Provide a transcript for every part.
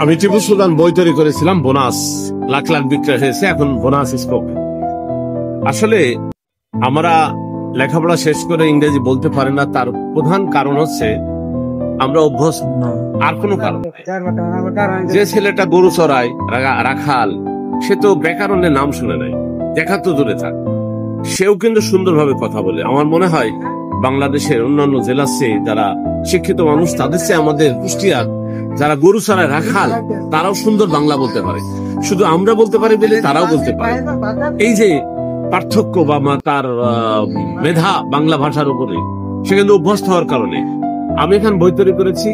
আমি টিপু সুলতান বই তৈরি করেছিলাম, বোনাস লাখ লাখ বিক্রয় হয়েছে, এখন বোনাস স্কোপ। আসলে আমরা লেখাপড়া শেষ করে ইংরেজি বলতে পারি না, তার প্রধান কারণ হচ্ছে আমরা অভ্যস্ত, আর কোনো কারণ নেই। যে ছেলেটা গরু চড়ায়, রাখাল, সে তো ব্যাকরণের নাম শুনে নাই, দেখা তো দূরে থাক, সেও কিন্তু সুন্দরভাবে কথা বলে। আমার মনে হয় বাংলাদেশের অন্যান্য জেলার চেয়ে যারা শিক্ষিত মানুষ, তাদের চেয়ে আমাদের কুষ্টিয়ার যারা গরু চড়ায়, রাখাল, তারাও সুন্দর বাংলা বলতে পারে। শুধু আমরা বলতে পারি বলে তারাও বলতে পারে। এই যে পার্থক্য বা তার মেধা বাংলা ভাষার উপরে, সে কিন্তু অভ্যস্ত হওয়ার কারণে। আমি এখানে বই তৈরি করেছি,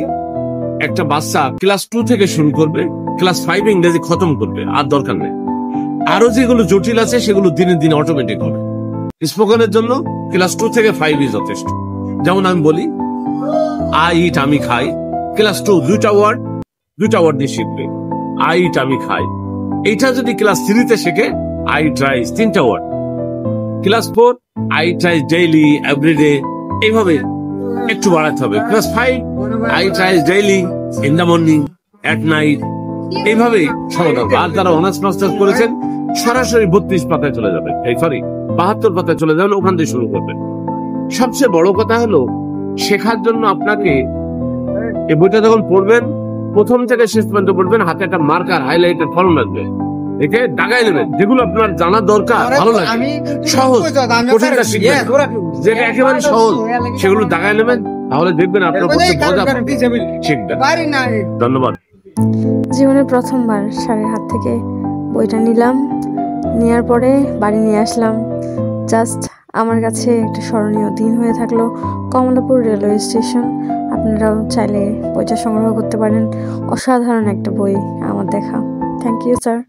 একটা বাচ্চা ক্লাস 2 থেকে শুরু করবে, ক্লাস 5 ইংরেজি খতম করবে, আর দরকার নেই। আরো যেগুলো জটিল আছে সেগুলো দিনে দিনে অটোমেটিক হবে। স্পোকেনের জন্য ক্লাস 2 থেকে 5 যথেষ্ট। যেমন আমি বলি আই ইট, আমি খাই, ক্লাস 2 দুইটা ওয়ার্ড দিয়ে শিখবে। আই ইট, আমি খাই। এইটা যদি ক্লাস 3 তে শেখে, আই ট্রাইস 3টা word. Class 4 I tries daily, everyday, এইভাবে একটু বাড়াতে হবে। Class 5 I tries daily, in the morning, at night, এইভাবে সমাধান। আর যারা অনার্স মাস্টার্স করেছেন সরাসরি 32 পাতায় চলে যাবে, 72 পাতায় চলে যাবেন, ওখান থেকে শুরু করবেন। সবচেয়ে বড় কথা হলো, শেখার জন্য আপনাকে এই বইটা যখন পড়বেন, প্রথম থেকে শেষ পর্যন্ত পড়বেন, হাতে একটা মার্কার, হাইলাইটের কলম লাগবে, একে দাগাই নেবেন যেগুলো আপনার জানা দরকার, ভালো লাগে, সহজ, কঠিনটা শিখবেন, যেটা একেবারে সহজ সেগুলো দাগাই নেবেন, তাহলে দেখবেন আপনার শিখবেন। ধন্যবাদ। জীবনের প্রথমবার স্যারের হাত থেকে বইটা নিলাম, নেওয়ার পরে বাড়ি নিয়ে আসলাম। জাস্ট আমার কাছে একটা স্মরণীয় দিন হয়ে থাকলো। কমলাপুর রেলওয়ে স্টেশন, আপনারাও চাইলে বইটা সংগ্রহ করতে পারেন। অসাধারণ একটা বই আমার দেখা। Thank you sir.